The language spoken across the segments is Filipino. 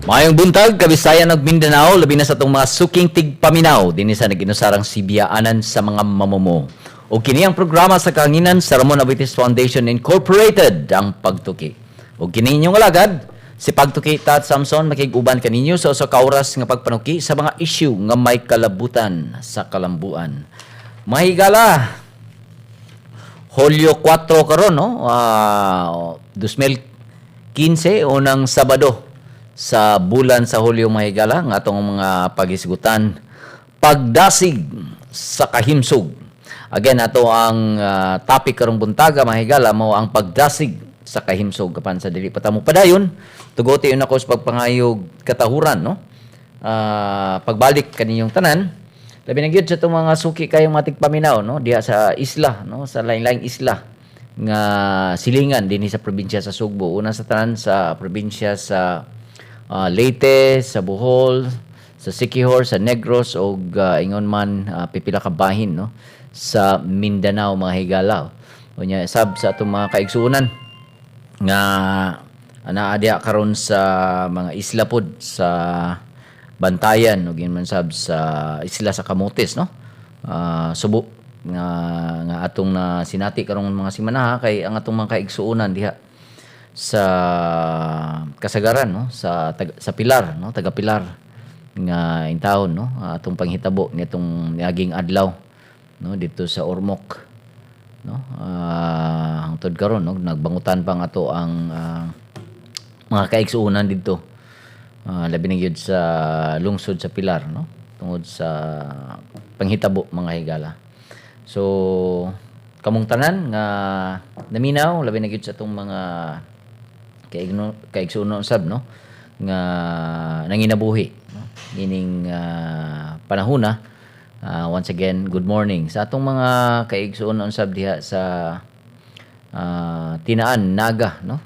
Mayong buntag, Kabisayan ug Mindanao, labi na sa itong mga suking tigpaminaw, din sa nag-inusarang sibiyaanan sa mga mamumo. O kini ang programa sa kanginan sa Ramon Abitis Foundation Incorporated, ang Pagtuki. O kini inyong alagad, si Pagtuki Tat Samson, makiguban kaninyo sa usa ka oras nga pagpanuki sa mga issue nga may kalabutan sa kalambuan. Mahigala, Hulyo 4 karon, no? 2015, unang Sabado sa bulan sa Hulyo, mahigala nga atong mga pagisgutan pagdasig sa kahimsog. Again, ato ang topic karong buntaga, mahigala mo ang pagdasig sa kahimsog. Kapan sa dili pa ta mo padayon, tugote yun ako sa pagpangayog katahuran, no? Pagbalik kaninyong tanan, labi na gyud sa itong mga suki kayong matig paminaw, no? Diha sa isla, no? Sa lain-laing isla nga silingan dinhi sa probinsya sa Sugbo. Una sa tanan sa probinsya sa Leyte, sa Bohol, sa Siquijor, sa Negros o ingon man pipila ka bahin, no? Sa Mindanao, mga higala. Unya sab sa atong mga kaigsuonan nga anaadya karon sa mga isla pod sa Bantayan ug man sab sa isla sa Camotes, no? Subo nga atong na sinati karong mga simana kay ang atong mga kaigsuonan diha sa Kasagaran, no? Sa Pilar, no? Taga Pilar nga intawon, no? Atong panghitabo nitong niaging adlaw, no? Dito sa Ormoc, no? Hangtod karon, no? Nagbangutan pa nga ato ang mga kaigsuonan dito. Labi na gyud sa lungsod sa Pilar, no? Tungod sa panghitabo, mga higala. So kamong tanan nga naminaw, labi na gyud sa atong mga kaigsuonan sab, no? Nga nanginabuhi, no? Meaning panahona. Once again, good morning sa atong mga kaigsuonan sab diha sa Tinaan, Naga, no?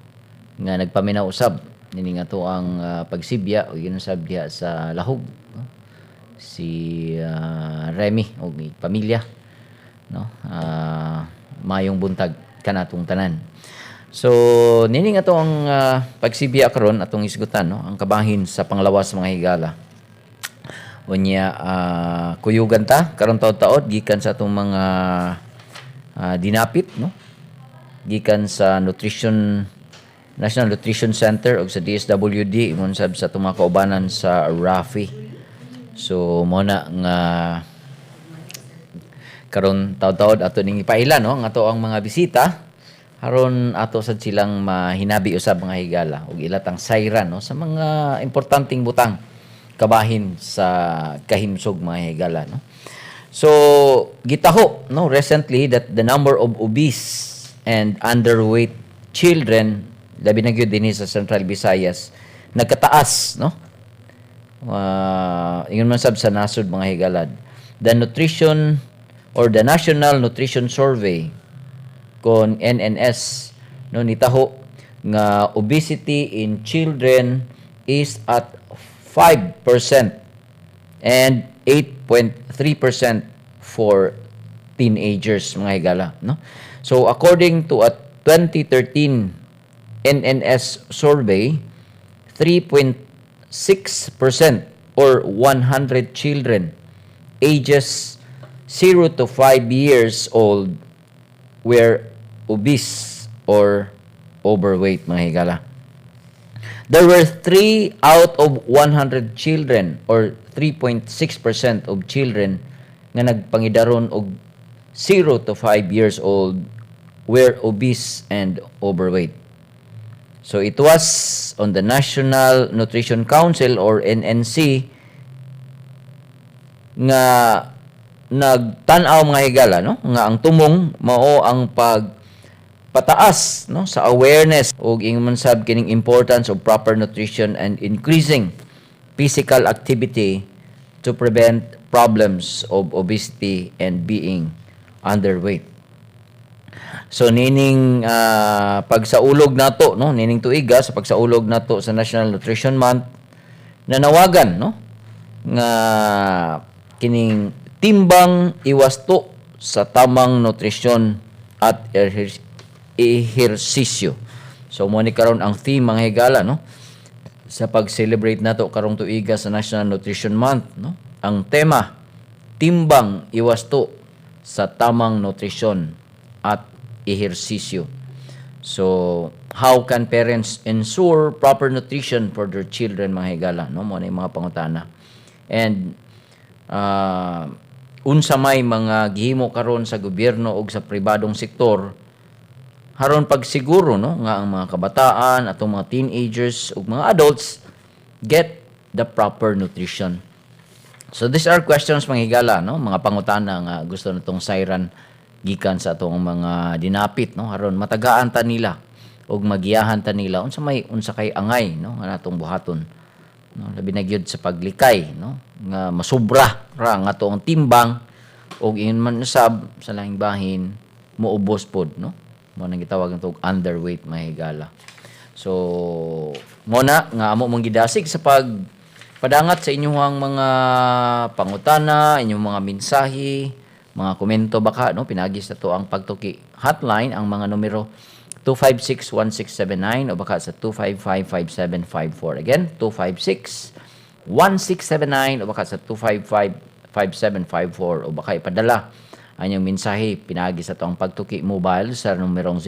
Nga nagpaminaw usab nini nga to ang pagsibya o ginusab diha sa Lahog, no? Si Remy o pamilya, no? Mayong buntag kanatong tanan. So nini nga to ang pagsibya karon atong isgutan, no? Ang kabahin sa panglawas, mga higala. Unya kuyugan ta karon taud-taud gikan sa atong mga dinapit, no? Gikan sa National Nutrition Center o sa DSWD ingon sab sa atong mga kaubanan sa RAFI. So mo na nga karon taud-taud ato ning ipailan, no? Ang ato ang mga bisita aron ato sad silang mahinabi usab, mga higala, ug ilatang sayran, no? Sa mga importanteng butang kabahin sa kahimsog, mga higala, no? So gitaho, no, recently that the number of obese and underweight children, labi na gyud dinhi sa Central Visayas, nagkataas, no? Ingon man sab sa nasod, mga higalad. The nutrition or the National Nutrition Survey kon NNS, no, nitaho nga obesity in children is at 5% and 8.3% for teenagers, mga higala, no? So according to a 2013 NNS survey, 3.6% or 100 children ages 0 to 5 years old were obese or overweight, mga higala. There were 3 out of 100 children or 3.6% of children nga nagpangidaron og 0 to 5 years old were obese and overweight. So it was on the National Nutrition Council or NNC nga nagtan-aw, mga higala, no? Nga ang tumong mao ang pagpataas, no, sa awareness ug ingon sab kining importance of proper nutrition and increasing physical activity to prevent problems of obesity and being underweight. So nining pagsaulog nato, no, nining tuiga sa pagsaulog nato sa National Nutrition Month, nanawagan, no, nga kining timbang iwasto sa tamang nutrisyon at ehersisyo. So mo ni karon ang theme, mga higala, no? sa pag-celebrate nato karong tuiga sa National Nutrition Month, no? Ang tema, timbang iwasto sa tamang nutrisyon at ehersisyo. So, how can parents ensure proper nutrition for their children, mga higala, no? Mo na yung mga pangutana. And unsa may mga gihimo karon sa gobyerno ug sa pribadong sektor haron pagsiguro, no, nga ang mga kabataan atong mga teenagers ug mga adults get the proper nutrition. So these are questions, mga higala, no, mga pangutana nga gusto natong sayran gikan sa atong mga dinapit, no, haron matagaan ta nila ug magiyahan ta nila unsa kay angay, no, nga natong buhaton, no, labi na gyud sa paglikay, no, nga masobra ra nga atong timbang ug ingon man usab sa lahing bahin moubos pod, no, mo nang gitawag nito underweight, mga higala. So mo na nga amo mong gidasig sa padangat sa inyong mga pangutana, inyong mga mensahe, mga komento baka, no, pinagis na to ang pagtuki hotline, ang mga numero 256-1679 o baka sa 255-5754. Again, 256-1679 o baka sa 255-5754 o baka ipadala ang inyong mensahe pinagi sa to ang pagtuki mobile sa numerong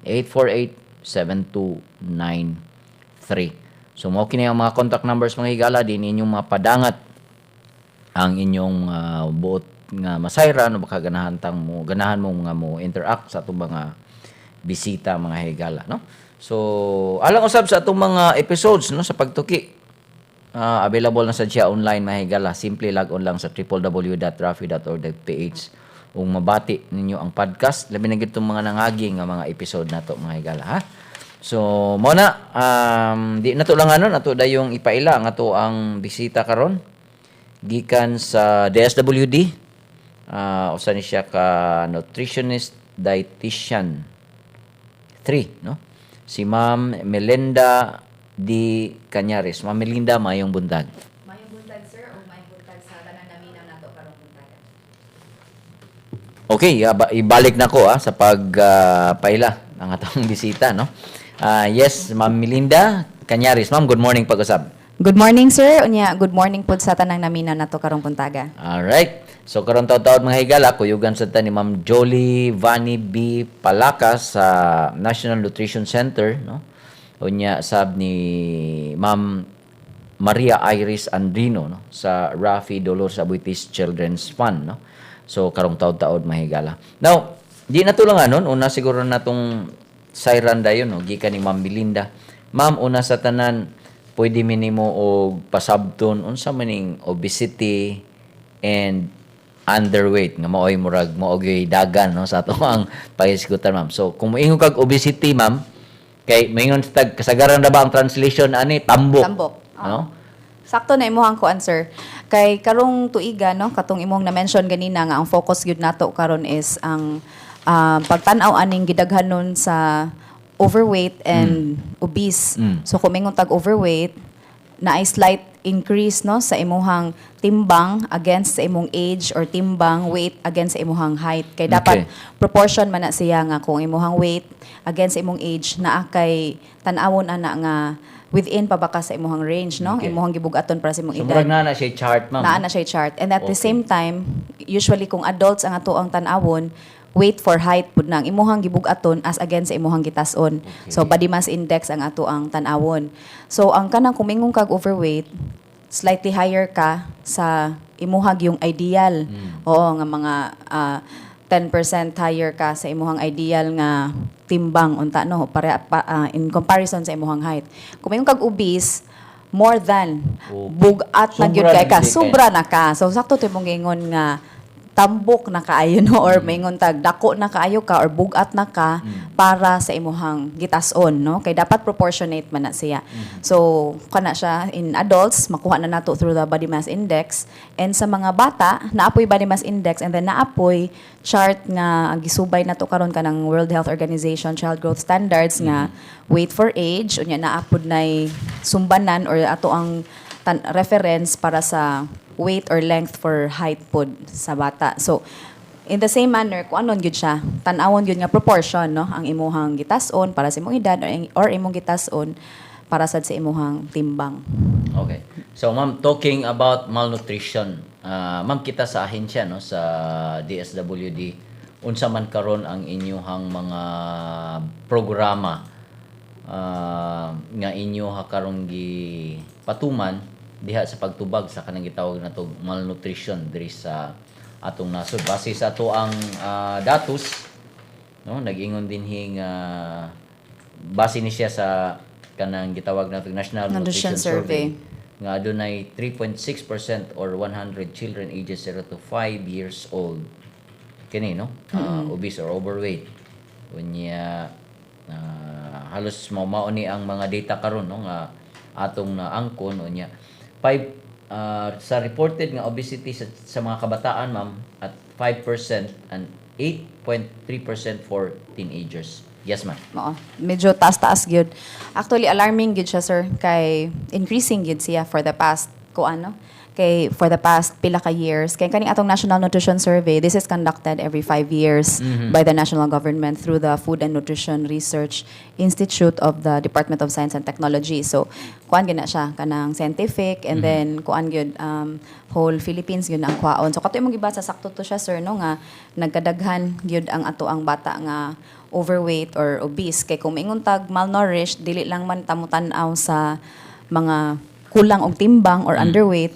0932-848-7293. So mo kini ang mga contact numbers, mga higala, din inyong mapadangat ang inyong buot nga masayran o baka ganahan mo nga mo interact sa atong mga bisita, mga higala, no. So alang usab sa atong mga episodes, no, sa pagtuki, available na sa siya online, mga higala. Simple log on lang sa www.rafi.org.ph kung mabati ninyo ang podcast, labi na gitong mga nangaging nga mga episode nato, mga higala, ha. So mo na di nato lang nato dayong ipaila nga to ang bisita karon gikan sa DSWD. Usa ni siya ka nutritionist dietitian 3, no, si Ma'am Melinda D. Cañares. Ma'am Melinda, mayong buntag. Mayong buntag, sir, o mayong buntag sa tanan naminaw nato karong buntagan. Okay, ibalik na ko sa pagpaila ng atong bisita, no. Yes, Ma'am Melinda Cañares. Ma'am, good morning pag-usab. Good morning, sir. Unya, good morning po sa tanang naminaw nato karong buntaga. All right. So karon taud-taud, mga higala, kuyugan sa ni Ma'am Jolie Vani B. Palacas sa National Nutrition Center, no. Unya sab ni Ma'am Maria Iris Andrino, no, sa Rafi Dolores Abuitis Children's Fund, no. So karong taud-taud, mga higala. Now, di na to lang anon, una siguro natong sayran dayon, no, gikan ni Ma'am Melinda. Ma'am, una sa tanan, pwede minimo og pasabton unsa maning obesity and underweight nga maoy murag maoy dagan, no, sa ato ang pahisgutan, ma'am. So kung moingon kag obesity, ma'am, kay moingon sa kasagaran na ba ang translation ani tambok? Tambok. Ano? Sakto na imuhang kuan, sir. Kay karong tuiga, no, katong imong na-mention ganina nga ang focus gyud nato karon is ang pagtan-aw aning gidaghanon sa overweight and obese. So kung mingon tag overweight, na ay slight increase, no, sa imuhang timbang against sa imong age or timbang weight against sa imuhang height. Kay dapat proportion man na siya nga kung imuhang weight against sa imong age naa kay tan-awon ana nga within pa baka sa imuhang range, no? Okay. Imuhang gibugaton para sa imong So edad. murag na siya chart, ma'am. Naa na siya chart. And at the Okay. same time, usually kung adults ang ato ang tan-awon, weight for height pud nang imuhang gibugaton as against sa imuhang gitas-on. Okay. So body mass index ang ato ang tan-awon. So ang kanang kumingong kag overweight, slightly higher ka sa imuhag yung ideal. Oo, nga mga 10% higher ka sa imuhang ideal nga timbang unta, no, in comparison sa imuhang height. Kumingong kag obese, more than bugat na gyud Sobra kay ka, na gyud kay. sobra na ka. So sakto to imong gingon nga tambok na kaayo, no, or maingon tag dako na kaayo ka or bugat na ka para sa imuhang gitas-on, no, kay dapat proportionate man na siya. So kana siya in adults makuha na nato through the body mass index, and sa mga bata naapoy body mass index, and then naapoy chart nga gisubay nato karon kanang World Health Organization Child Growth Standards nga weight for age, unya naapod nay sumbanan or ato ang reference para sa weight or length for height pod sa bata. So in the same manner, kung anon gyud siya, tan-awon gyud nga proportion, no, ang imuhang gitas-on para sa imong edad or imong gitas-on para sad sa imuhang timbang. Okay. So, ma'am, talking about malnutrition, ma'am, kita sa ahensya, no, sa DSWD, unsa man karon ang inyuhang mga programa nga inyo ha karon gi patuman diha sa pagtubag sa kanang gitawag nato malnutrition diri sa atong nasod base sa ato ang datos, no, nag-ingon dinhi nga base ni siya sa kanang gitawag nato National Nutrition Survey nga adunay 3.6% or 100 children ages 0 to 5 years old kini, no, obese or overweight. Unya halos mao ni ang mga data karon, no, nga atong naangkon unya 5 sa reported nga obesity sa mga kabataan, ma'am, at 5% and 8.3% for teenagers. Yes, ma'am. Oo. Medyo taas-taas gyud. Actually alarming gyud siya, sir, kay increasing gyud siya for the past for the past pila ka years. Kay kaning atong National Nutrition Survey, this is conducted every 5 years by the national government through the Food and Nutrition Research Institute of the Department of Science and Technology. So, kuan gyud na siya kanang scientific and then kuan gyud whole Philippines gyud ang kwaon. So kato imong gibasa sakto to siya, sir, no, nga nagkadaghan gyud ang ato ang bata nga overweight or obese. Kay kung maingon tag malnourished, dili lang man tamutan-aw sa mga kulang og timbang or underweight,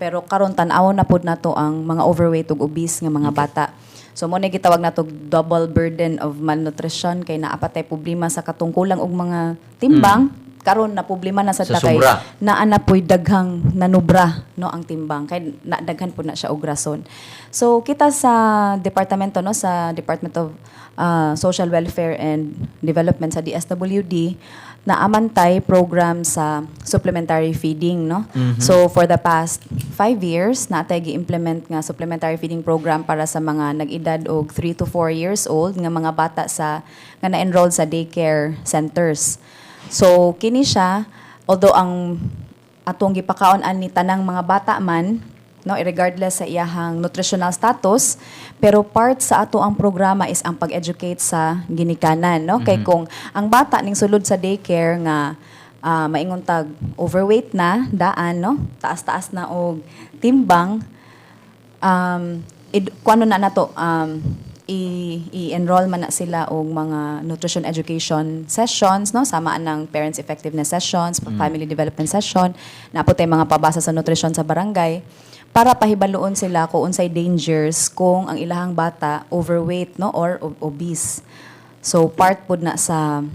pero karon tan-awon na pud nato ang mga overweight ug obese nga mga bata. So mo na gitawag nato double burden of malnutrition kay naa pa tay problema sa katungkulang og mga timbang. Karon na problema na sa Sa kay sobra. naa na po'y daghang nanubra, no, ang timbang kay daghan po na siya og rason. So kita sa departamento, no, sa Department of Social Welfare and Development sa DSWD, naamantay program sa supplementary feeding, no. So for the past 5 years natay gi-implement nga supplementary feeding program para sa mga nag-edad og 3 to 4 years old nga mga bata sa nga na-enroll sa daycare centers. So kini siya, although ang atong gipakaon ani tanang mga bata man, no, regardless sa iyahang nutritional status, pero part sa ato ang programa is ang pag-educate sa ginikanan, no. Kay kung ang bata ning sulod sa daycare nga maingon tag overweight na daan, no, taas-taas na og timbang, kuano na nato i-enroll man na sila og mga nutrition education sessions, no, sama ng parents effectiveness sessions, family development session, napot tay mga pabasa sa nutrition sa barangay para pahibaloon sila kung unsay dangers kung ang ilahang bata overweight, no, or obese. So part pud na sa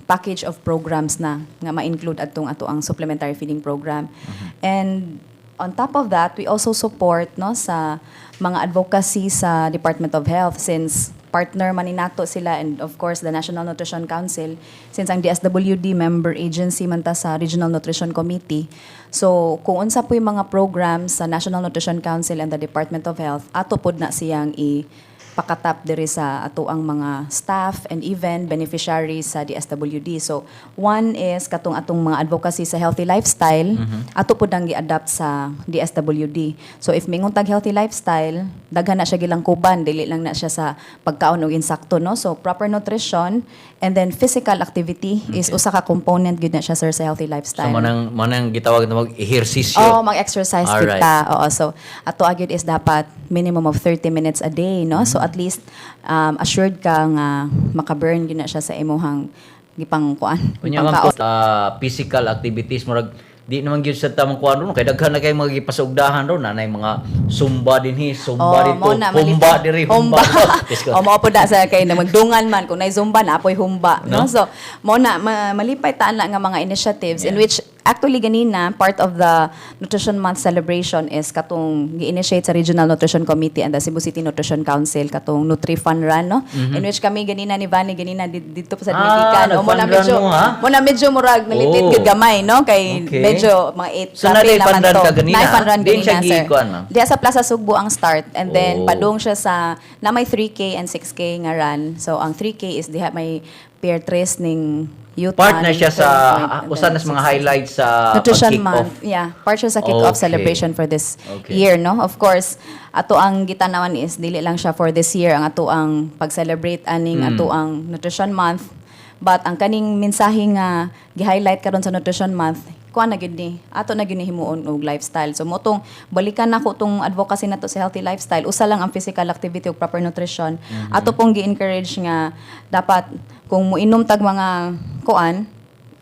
package of programs na nga ma-include atong ato ang supplementary feeding program. And on top of that, we also support, no, sa mga advocacy sa Department of Health since partner man ni nato sila and of course the National Nutrition Council since ang DSWD member agency man ta sa Regional Nutrition Committee. So kung unsa po yung mga programs sa National Nutrition Council and the Department of Health, ato pod na siyang pakatap diri sa ato ang mga staff and even beneficiaries sa DSWD. So, one is katong atong mga advocacy sa healthy lifestyle, ato po nang gi-adapt sa DSWD. So, if mingon tag healthy lifestyle, daghan na siya gilangkuban, dili lang na siya sa pagkaon og insakto, no? So, proper nutrition and then physical activity is usa ka component gyud na siya, sir, sa healthy So lifestyle. manang gitawag na mag-ehersisyo. Oo, mag-exercise Alright. kita. Oo, so ato agad is dapat minimum of 30 minutes a day, no? So at least assured ka nga makaburn gyud na siya sa imong gipang kuan. Unya man po physical activities murag di naman gyud sa tamang kuan ron kay daghan na kay mga gipasugdahan ron nanay mga zumba dinhi, zumba dito, humba diri, humba. O mao po da sa kay na magdungan man kung nay zumba na apoy humba, no? So mo na malipay taan na nga mga initiatives in which actually ganina part of the Nutrition Month celebration is katong gi-initiate sa Regional Nutrition Committee and the Cebu City Nutrition Council katong Nutri-Fun Run, no? In which kami ganina ni Vani ganina dito pa sa Dinigikan. Mo na nag-fun medyo run mo, ha? mo na medyo murag nalipit gyud gamay, no? Kay Okay. medyo mga 8 So, na-fun run ka ganina? Na-fun run Di siya ganina, sir. gikuan, ma'am? Diya sa Plaza Sugbo ang start and then Oh. padung siya sa na may 3K and 6K nga run. So ang 3K is diha may pair tres ning youth Part na siya sa and usa then na sa mga 6K. highlights sa Nutrition pag-kick-off. Month. Yeah, part siya sa kick-off Okay. celebration for this Okay. year, no? Of course, ato ang gitanawan is dili lang siya for this year ang ato ang pag-celebrate aning ato ang Nutrition Month. But ang kaning mensahe nga gi-highlight karon sa Nutrition Month, kuha na gyud ni ato na gyud ni himuon og lifestyle. So motong balikan nako tong advocacy nato sa healthy lifestyle, usa lang ang physical activity ug proper nutrition. Ato pong gi-encourage nga dapat kung muinom tag mga kuan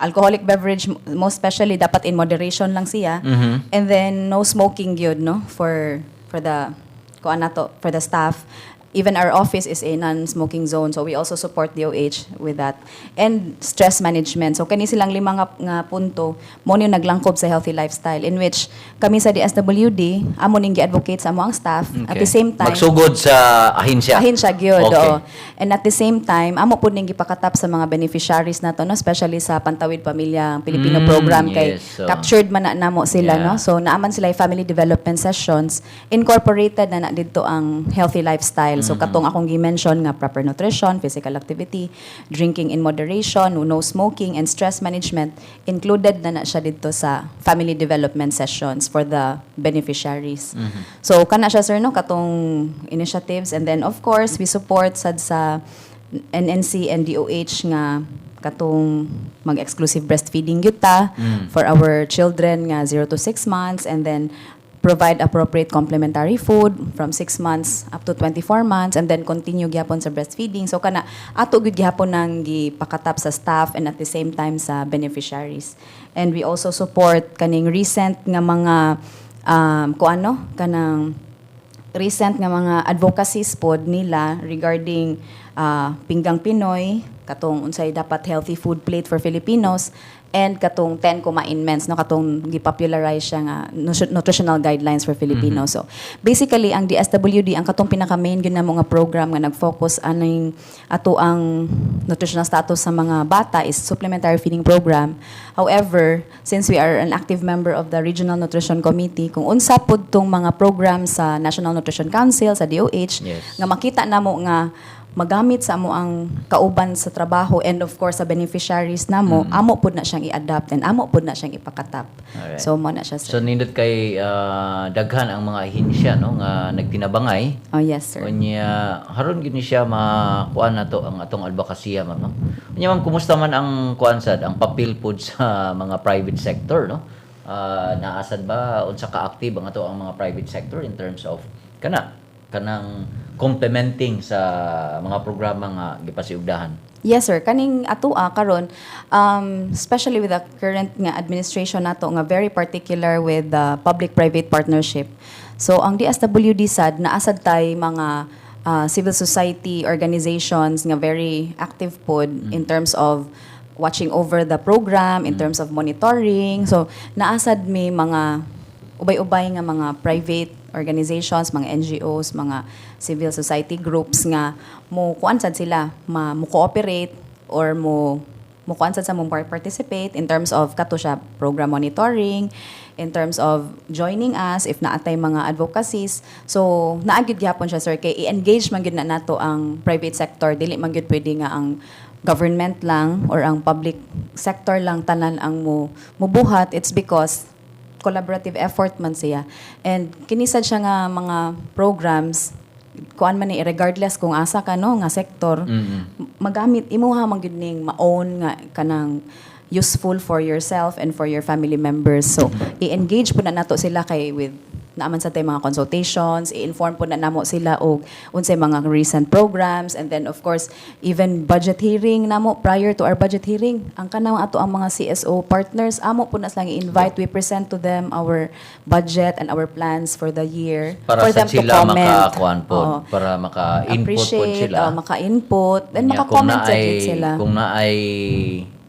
alcoholic beverage, most especially dapat in moderation lang siya. And then no smoking gyud no for the kuan nato for the staff. Even our office is a non-smoking zone, so we also support DOH with that. And stress management. So kani silang lima nga punto mo ni naglangkob sa healthy lifestyle, in which kami sa DSWD amo ning gi-advocate sa amo ang staff. At the same time Magsugod sa ahensya. ahensya gyud. Okay. Oo. And at the same time amo pud ning gipakatap sa mga beneficiaries nato, no, especially sa Pantawid Pamilya Pilipino program kay yes, so captured man na namo sila, yeah. no. So naaman sila yung family development sessions, incorporated na dito ang healthy lifestyle. So katong akong gi-mention nga proper nutrition, physical activity, drinking in moderation, no smoking, and stress management, included na siya dito sa family development sessions for the beneficiaries. So kana siya, sir, no, katong initiatives. And then of course we support sad sa NNC and DOH nga katong mag-exclusive breastfeeding yuta for our children nga 0 to 6 months, and then provide appropriate complementary food from 6 months up to 24 months, and then continue gyapon sa breastfeeding. So kana ato gyud gyapon nang gipakatap sa staff and at the same time sa beneficiaries. And we also support kaning recent nga mga kuano kanang recent nga mga advocacies pod nila regarding Pinggang Pinoy, katong unsay dapat healthy food plate for Filipinos, and katong 10 Kumain-mens, no, katong gipopularize siya nga nutritional guidelines for Filipinos. So basically ang DSWD ang katong pinaka main gyud namo nga program nga nag-focus aning ato ang nutritional status sa mga bata is supplementary feeding program. However, since we are an active member of the Regional Nutrition Committee, kung unsa pod tong mga program sa National Nutrition Council sa DOH, Yes. nga makita namo nga magamit sa amo ang kauban sa trabaho, and of course sa beneficiaries namo, amo pud na siyang i-adapt and amo pud na siyang ipakatap. Alright. So mo na siya, So sir. nindot kay daghan ang mga ahensya, no, nga nagtinabangay. Oh yes, sir. Unya haron gyud ni siya makuan nato ang atong advokasya, ma'am, no? Unya ma'am, kumusta man ang kuan sad ang papel pod sa mga private sector, no? Naasad ba unsa ka active ang ato ang mga private sector in terms of kanang complementing sa mga programa nga gipasiugdahan? Yes, sir. Kaning atua karon, especially with the current nga administration nato nga very particular with the public-private partnership. So ang DSWD sad naasad tay mga civil society organizations nga very active pod in terms of watching over the program, in terms of monitoring. So naasad may mga ubay-ubay nga mga private organizations, mga NGOs, mga civil society groups nga mo kuan sad sila mo cooperate or mo kuan sad sa mo participate in terms of kato siya program monitoring, in terms of joining us if naatay mga advocacies. So naagid gyapon siya, sir, kay i-engage man gyud na nato ang private sector, dili man gyud pwede nga ang government lang or ang public sector lang tanan ang mubuhat. It's because collaborative effort man siya. And kinisad siya nga mga programs, kuan man ni regardless kung asa ka, no, nga sektor, magamit imuha man gyud ning maon nga kanang useful for yourself and for your family members. So i-engage po na nato sila kay with naaman sa tay mga consultations, i-inform po na namo sila og unsay mga recent programs, and then of course even budget hearing namo prior to our budget hearing. Ang kanang ato ang mga CSO partners amo po na silang i-invite, we present to them our budget and our plans for the year Para for sa them to sila comment. makakuan pod, Oo. para maka-input pod Appreciate, sila. maka-input, then Unya, maka-comment sa sila. Kung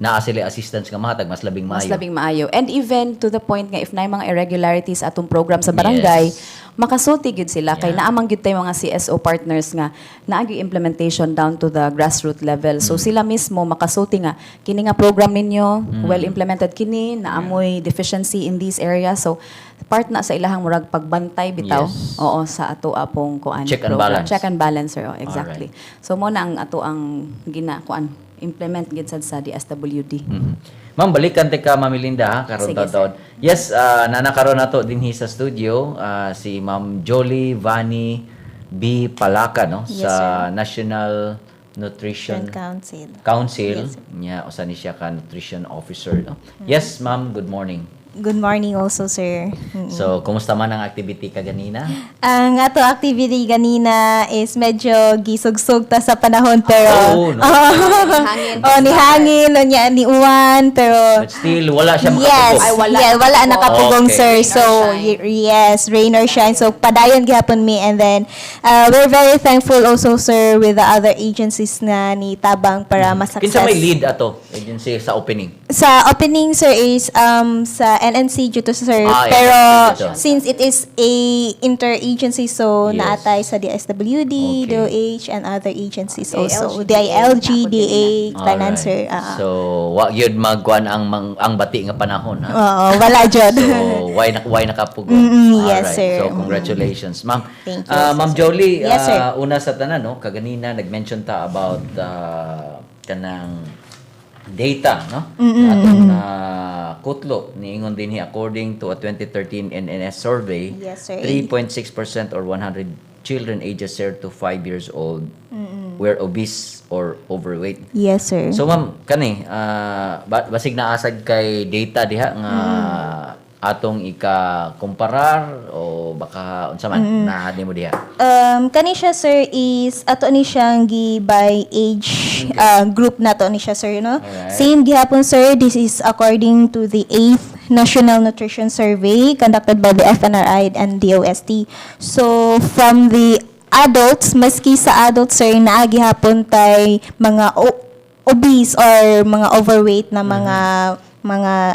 naa sila assistance nga matag mas labing maayo. Mas labing maayo. And even to the point nga if na mga irregularities atong program sa barangay, Yes. makasulti gid sila kay Yeah. naamang gid tay mga CSO partners nga naagi implementation down to the grassroots level. So sila mismo makasulti nga kini nga program ninyo well implemented kini, naamoy deficiency in these areas. So part na sa ilahang murag pagbantay bitaw. Yes. Oo, sa ato apong kuan Check and program. balance. Check and balance, sir. Oh, exactly. So mo na ang ato ang kuan implement gid sad sa DSWD. Ma'am, balikan te ka, Ma'am Melinda, ha, karon Sige, taon. Yes, nanakaroon nato dinhi sa studio si Ma'am Jolie Vani B. Palaka, no, Yes, sa National Nutrition Council. Council. Yes, sir. Nya usa ni siya ka nutrition officer, no? Yes, ma'am, good morning. Good morning also, sir. So, kumusta man ang activity ka ganina? Ang ato activity ganina is medyo gisug-sug ta sa panahon pero Oo, no? Hangin. ni hangin o niya ni uwan pero But still, wala siya yes, makatubog. Ay, wala. wala nakapugong Okay. sir. Rain So or shine. yes, rain or shine. So padayon gihapon mi and then we're very thankful also sir with the other agencies na ni tabang para Kinsa ma-success. may lead ato agency sa opening? Sa opening, sir, is sa NNC due to sir. Ah, yeah, Pero dito. since it is a interagency, so Yes. naatay sa DSWD, Okay. DOH, and other agencies DILG, also. DILG, DA, tanan, Alright. sir. So, wa gyud magkuan ang bati nga panahon, ha? Oo, wala jud. So, why nakapugo? yes, Alright. sir. So, congratulations. Ma'am, Thank you also, Ma'am sir. Jolie, Yes, sir. una sa tanan, no? Kaganina, nag-mention ta about kanang data, no? Atong kutlo, niingon din according to a 2013 NNS survey, Yes, sir. 3.6% or 100 children ages 0 to 5 years old were obese or overweight. Yes, sir. So ma'am, kani basig na asad kay data diha nga atong ika-comparar o baka unsa man na mo diha. Kani siya sir is ato ni siyang gi by age group nato ni siya sir no. Alright. Same gihapon sir, this is according to the 8th National Nutrition Survey conducted by the FNRI and DOST. So from the adults, maski sa adults sir naa gihapon tay mga obese or mga overweight na mga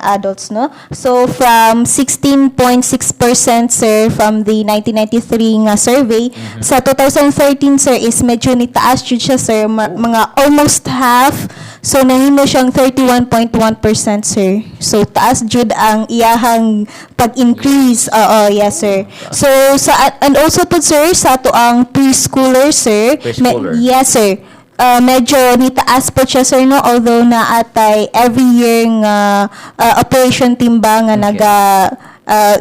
adults, no? So, from 16.6%, sir, from the 1993 nga survey, sa 2013, sir, is medyo nitaas jud siya, sir, mga almost half. So, nahimo siyang 31.1%, sir. So, taas jud ang iyahang pag-increase. Oo, yes, sir. So, and also po, sir, sa ato ang preschooler, sir. Preschooler. Yes, sir. Medyo nitaas po siya sir no, although na atay every year nga operation team ba nga Okay. naga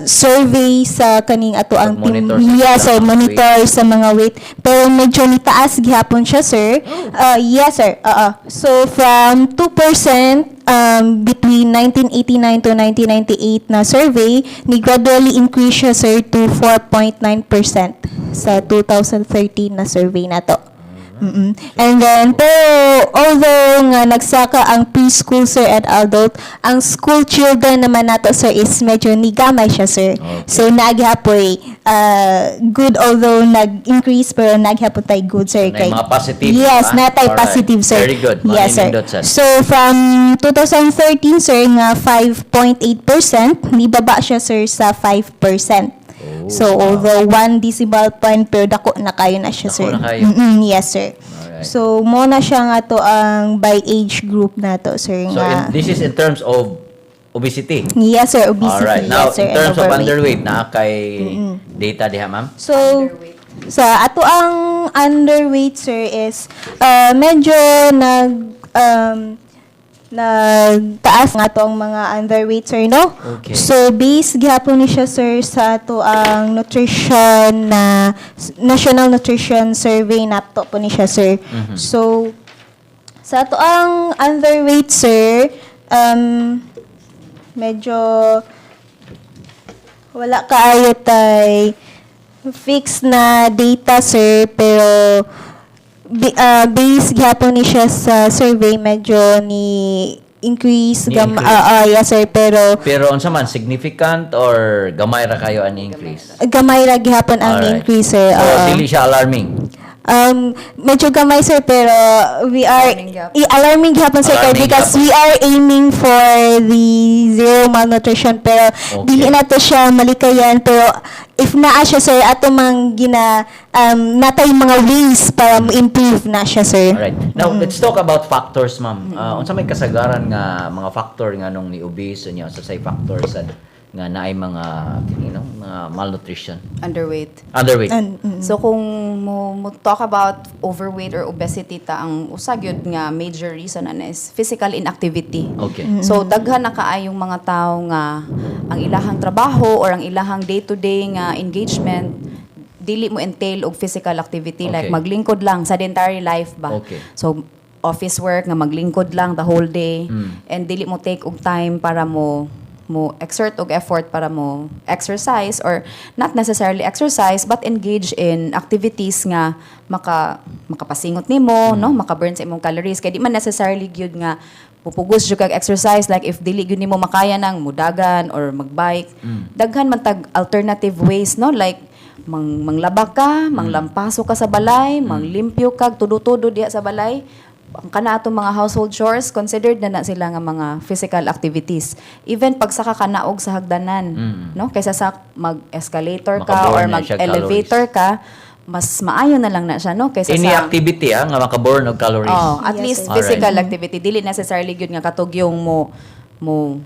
survey sa kaning ato ang team. Pag-monitor sa Yes sir, mga monitor sa mga weight, pero medyo nitaas gihapon siya sir. Yes sir. So from 2% between 1989 to 1998 na survey, ni gradually increase siya sir to 4.9% sa 2013 na survey na to. And then, pero although nga nagsaka ang preschool sir at adult, ang school children naman nato sir is medyo nigamay siya sir. Okay. So naghapoy good although nag-increase pero naghapoy tay good sir. So, na mga positive, yes, ha? natay Alright. positive sir. Very good. Yes sir. Maninindot, sir. So from 2013 sir nga 5.8%, nibaba siya sir sa 5%. So, although 1 decimal point pero dako na kayo na siya, Dako sir. na kayo. Yes, sir. Alright. So, mo na siya nga to ang by age group na to, sir. So Nga. this is in terms of obesity. Yes, sir. Obesity. Alright. Now, yes, sir. in terms and of overweight. underweight, na kay data diha, ma'am? So, sa ato ang underweight, sir, is medyo nagtaas nga to ang mga underweight, sir, no? Okay. So, based gihapon ni siya, sir, sa ato ang nutrition na National Nutrition Survey na to po ni siya, sir. So, sa ato ang underweight, sir, medyo wala kaayo tay fixed na data, sir, pero based gihapon ni siya sa survey, medyo ni increase. Yes, sir, pero Pero unsa man significant or gamay ra kayo ang increase? gamay ra gihapon ang Alright. increase, sir. So, dili siya alarming. Medyo gamay, sir, pero we are Alarming gihapon. alarming gihapon, sir, Alarming because gihapon. we are aiming for the zero malnutrition, pero Okay. dili na to siya malikayan, pero if naa siya, sir, ato mang natay mga ways para mo-improve na siya, sir. Alright. Now, let's talk about factors, ma'am. Unsa may kasagaran nga mga factor nga nung ni obese unya sa say factors nga naay mga mga malnutrition, Underweight. underweight. So kung mo talk about overweight or obesity ta, ang usa gyud nga major reason ana is physical inactivity. Okay. So daghan na kaayong mga tawo nga ang ilahang trabaho or ang ilahang day-to-day nga engagement dili mo entail og physical activity like Okay. maglingkod lang sedentary life ba. Okay. So office work nga maglingkod lang the whole day and dili mo take og time para mo exert og effort para mo exercise or not necessarily exercise but engage in activities nga makapasingot nimo no maka-burn sa imong calories kay di man necessarily gyud nga pupugos jud kag exercise like if dili gyud nimo makaya nang mudagan or magbike daghan man tag alternative ways no like manglaba ka manglampaso ka sa balay manglimpyo kag tudo-tudo diha sa balay ang kana atong mga household chores considered na sila nga mga physical activities even pag saka ka naog sa hagdanan no kaysa sa mag-escalator ka Makaburn or na siya mag-elevator ka mas maayo na lang na siya no kaysa Any sa activity nga makaburn og calories. at Yes, least sir. physical activity dili necessarily gyud nga katugyong mo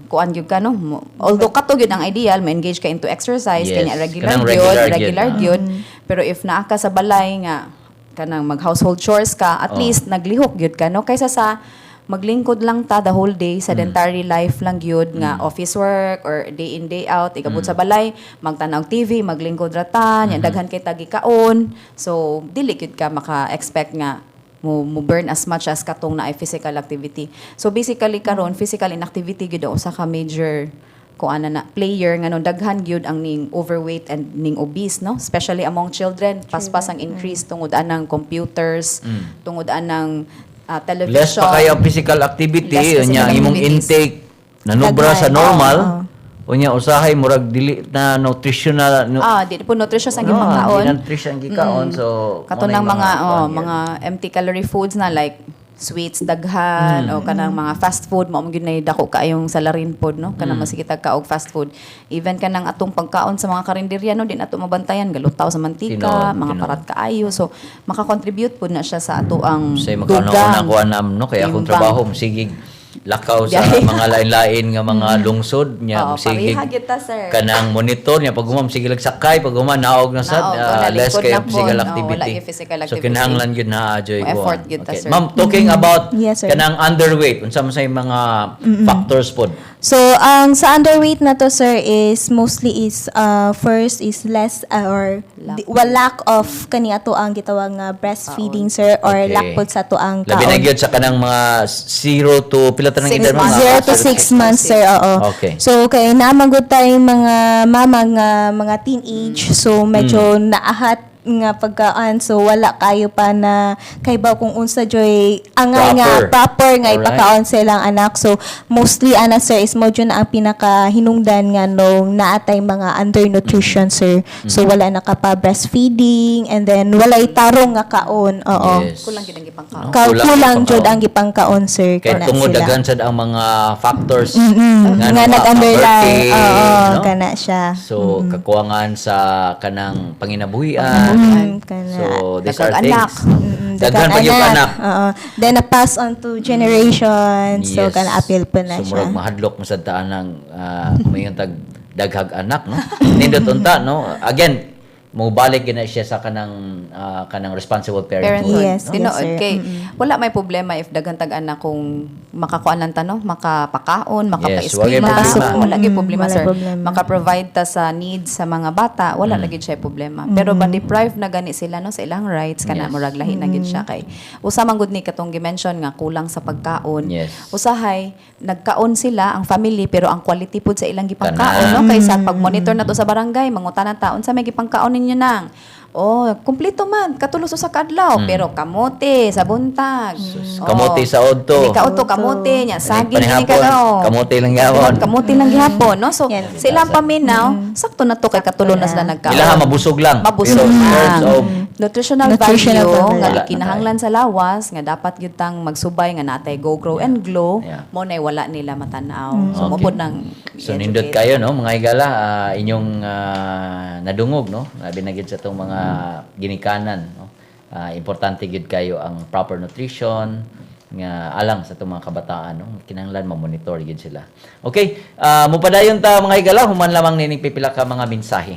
kuan gyud ka no although katog yun ang ideal mo engage ka into exercise Yes. kanya Kanang regular gyud. gyud pero if naa ka sa balay nga kanang mag household chores ka at least naglihok gyud ka no kaysa sa maglingkod lang ta the whole day sedentary life lang gyud nga office work or day in day out igabot sa balay magtanaw TV maglingkod ra ta nya daghan kay tagikaon so dili gyud ka maka-expect nga mo burn as much as katong na physical activity. So basically karon physical inactivity gyud ang usa ka major kuan na player nga no daghan gyud ang ning overweight and ning obese no especially among children paspas ang increase tungod anang computers tungod anang Less television pa kayo physical activity, Less unya ang physical imong activities. intake nanubra sa Daghan. normal. Oo. Unya usahay murag dili na nutritional di po nutritious ang No, gipangkaon di nutrition gikaon so kato muna ng yung mga kuan yun. mga empty calorie foods na like sweets daghan o kanang mga fast food mao gyud na dako kaayong salarin pod no kanang masikitag ka og fast food even kanang atong pagkaon sa mga karinderya no din ato mabantayan galutaw sa mantika mga Tinuod. parat kaayo so maka-contribute pod na siya sa ato ang say magkano-una kuha nam no kaya akong Timbang. trabaho sige lakaw sa Biyahe. mga lain-lain nga mga lungsod nya Oo, sige pareha kita, sir. kanang monitor nya pag humam sige lagsakay pag humam naog na sad Naog, wala, less lingkod kay na po. physical Oo, activity wala kay physical so activity. kinahanglan gyud na joy Mo effort gyud ta, okay. sir. Ma'am talking about Yes, sir. kanang underweight unsa man say mga factors pod So, ang sa underweight na to, sir, is mostly is, first is less or lack of kani ato ang gitawag nga breastfeeding, sir, or Okay. lack pod sa to ang labi na kaon. gyud sa kanang mga 0 to pila ta nang 6 edad mo? months. Mga 0 to 6 months, sir, oo. Okay. So, kay namagod tayong mga mama nga mga teenage, so medyo naahat nga pagkaan so wala kayo pa na kay ba kung unsa joy angay nga proper nga Alright. ipakaon sa ilang anak so mostly ana sir is mo na ang pinaka hinungdan nga nung naatay mga undernutrition sir so wala na ka pa breastfeeding and then walay tarong nga kaon oo Yes. kulang gyud ang gipangkaon No? Kulang Kulang jud pangkaon. ang gipangkaon sir Kaya kana tungod sila. daghan sad ang mga factors nga nag-underline oo no? kana siya So kakuwangan sa kanang panginabuhian. kana So these are Daghang things. anak. Daghan pa yung anak. Oo. Then na-pass on to generation. So, Yes. kana appeal po na So siya. murag mahadlok mo sa taan ng mayon tag daghag anak no. Nindot unta no. Again, mo balik gina siya sa kanang responsible parenting. parenthood. Yes, Tinuod yes, sir. kay wala may problema if daghan tag anak kung makakuan lang ta no, makapakaon, wala makapa-eskwela, problema. wala gyud problema Wala sir. problema. Maka-provide ta sa needs sa mga bata, wala lagi siya problema. Pero ba deprive na gani sila no sa ilang rights kana Yes. murag lahi na gid siya kay usa man gud ni katong gi-mention nga kulang sa pagkaon. Yes. Usahay nagkaon sila ang family pero ang quality pud sa ilang Tanan. gipangkaon no kaysa pag monitor nato sa barangay mangutanan taon sa may gipangkaon ninyo nang oh, kumpleto man. Katulos sa kadlaw. Pero kamote sa buntag. Kamote sa odto. Hindi ka kamote niya. Saging Panihapon, gini ka daw. kamote lang gihapon. Kamote lang gihapon. No? So, Yan. sa ilang paminaw, sakto na to kay katulo na sila nagkaon. Ilaha mabusog lang. Mabusog Pero in lang. terms of Nutritional Nutritional value value. nga Wala gikinahanglan sa lawas nga dapat gyud tang magsubay nga natay go grow and glow Yeah. mo nay wala nila matanaw. So mo Okay. pod nang So nindot kayo no mga higala inyong nadungog no labi na gid sa tong mga ginikanan no. Importante gid kayo ang proper nutrition nga alang sa itong mga kabataan no kinahanglan ma-monitor gid sila. Okay, mo padayon ta mga higala human lamang nining pipila ka mga mensahe